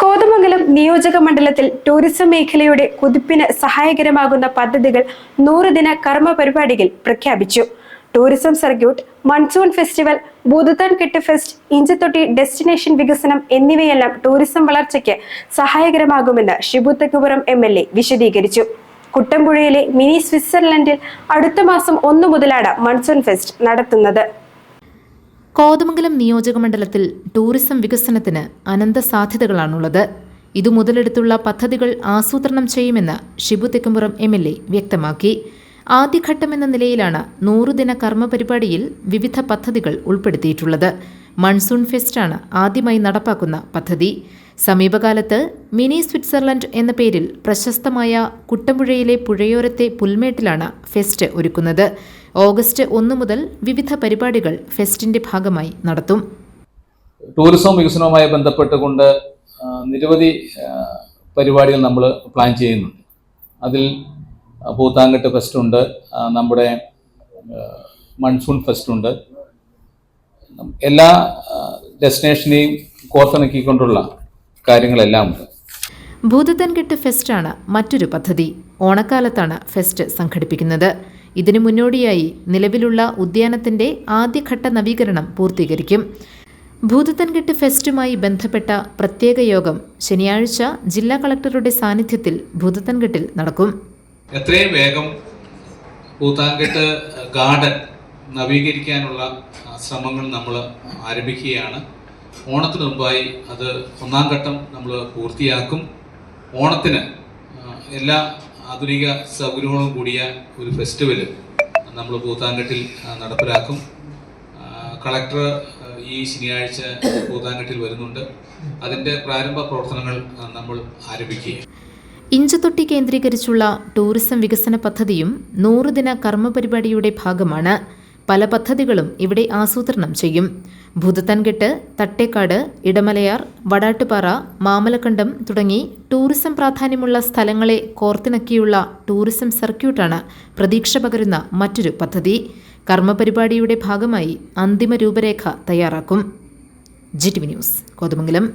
കോതമംഗലം നിയോജക മണ്ഡലത്തിൽ ടൂറിസം മേഖലയുടെ കുതിപ്പിന് സഹായകരമാകുന്ന പദ്ധതികൾ 100 ദിന കർമ്മ പരിപാടികൾ പ്രഖ്യാപിച്ചു. Tourism circuit, monsoon festival, Bhoothathankettu fest, Inchathotty destination വികസനം എന്നിവയെല്ലാം ടൂറിസം വളർച്ചയ്ക്ക് സഹായകരമാകുമെന്ന് ഷിബു തെക്കുപുറം MLA വിശദീകരിച്ചു. കുട്ടമ്പുഴയിലെ മിനി സ്വിറ്റ്സർലൻഡിൽ അടുത്ത മാസം 1 മുതലാണ് മൺസൂൺ ഫെസ്റ്റ് നടത്തുന്നത്. കോതമംഗലം നിയോജകമണ്ഡലത്തിൽ ടൂറിസം വികസനത്തിന് അനന്ത സാധ്യതകളാണുള്ളത്. ഇതു മുതലെടുത്തുള്ള പദ്ധതികൾ ആസൂത്രണം ചെയ്യുമെന്ന് ഷിബു തെക്കുംപുറം MLA വ്യക്തമാക്കി. ആദ്യഘട്ടമെന്ന നിലയിലാണ് 100 ദിന കർമ്മ പരിപാടിയിൽ വിവിധ പദ്ധതികൾ ഉൾപ്പെടുത്തിയിട്ടുള്ളത്. മൺസൂൺ ഫെസ്റ്റാണ് ആദ്യമായി നടപ്പാക്കുന്ന പദ്ധതി. സമീപകാലത്ത് മിനി സ്വിറ്റ്സർലൻഡ് എന്ന പേരിൽ പ്രശസ്തമായ കുട്ടമ്പുഴയിലെ പുഴയോരത്തെ പുൽമേട്ടിലാണ് ഫെസ്റ്റ് ഒരുക്കുന്നത്. ഓഗസ്റ്റ് 1 മുതൽ വിവിധ പരിപാടികൾ ഫെസ്റ്റിന്റെ ഭാഗമായി നടത്തും. ടൂറിസം വികസനവുമായി ബന്ധപ്പെട്ടുകൊണ്ട് നിരവധി പരിപാടികൾ നമ്മൾ പ്ലാൻ ചെയ്യുന്നുണ്ട്. അതിൽ ഭൂതത്താൻകെട്ട് ഫെസ്റ്റ് ഉണ്ട്, നമ്മുടെ മൺസൂൺ ഫെസ്റ്റ് ഉണ്ട്. എല്ലാ ഡെസ്റ്റിനേഷനെയും കോർത്തിണക്കിക്കൊണ്ടുള്ള കാര്യങ്ങളെല്ലാം ഉണ്ട്. ഭൂതത്താൻകെട്ട് ഫെസ്റ്റാണ് മറ്റൊരു പദ്ധതി. ഓണക്കാലത്താണ് ഫെസ്റ്റ് സംഘടിപ്പിക്കുന്നത്. ഇതിനു മുന്നോടിയായി നിലവിലുള്ള ഉദ്യാനത്തിന്റെ ആദ്യഘട്ട നവീകരണം പൂർത്തീകരിക്കും. ഭൂതത്താൻകെട്ട് ഫെസ്റ്റുമായി ബന്ധപ്പെട്ട പ്രത്യേക യോഗം ശനിയാഴ്ച ജില്ലാ കളക്ടറുടെ സാന്നിധ്യത്തിൽ ഭൂതത്താൻകെട്ടിൽ നടക്കും. എത്രയും വേഗം ഭൂതത്താൻകെട്ട് ഗാർഡൻ നവീകരിക്കാനുള്ള ശ്രമങ്ങൾ നമ്മൾ ആരംഭിക്കുകയാണ്. ഓണത്തിന് മുമ്പായി അത് 1ാം ഘട്ടം നമ്മൾ പൂർത്തിയാക്കും. ഓണത്തിന് എല്ലാ ആധുനിക സൗകര്യങ്ങളും കൂടിയ ഒരു ഫെസ്റ്റിവൽ നമ്മൾ ഭൂതത്താൻകെട്ടിൽ നടപ്പിലാക്കും. കളക്ടർ ഈ ശനിയാഴ്ച ഭൂതത്താൻകെട്ടിൽ വരുന്നുണ്ട്. അതിൻ്റെ പ്രാരംഭ പ്രവർത്തനങ്ങൾ നമ്മൾ ആരംഭിക്കുക. ഇഞ്ചത്തൊട്ടി കേന്ദ്രീകരിച്ചുള്ള ടൂറിസം വികസന പദ്ധതിയും 100 ദിന കർമ്മ പരിപാടിയുടെ ഭാഗമാണ്. പല പദ്ധതികളും ഇവിടെ ആസൂത്രണം ചെയ്യും. ഭൂതത്താൻകെട്ട്, തട്ടേക്കാട്, ഇടമലയാർ, വടാട്ടുപാറ, മാമലക്കണ്ടം തുടങ്ങി ടൂറിസം പ്രാധാന്യമുള്ള സ്ഥലങ്ങളെ കോർത്തിണക്കിയുള്ള ടൂറിസം സർക്യൂട്ടാണ് പ്രതീക്ഷ പകരുന്ന മറ്റൊരു പദ്ധതി. കർമ്മപരിപാടിയുടെ ഭാഗമായി അന്തിമ രൂപരേഖ തയ്യാറാക്കും. GTV news, Kothamangalam.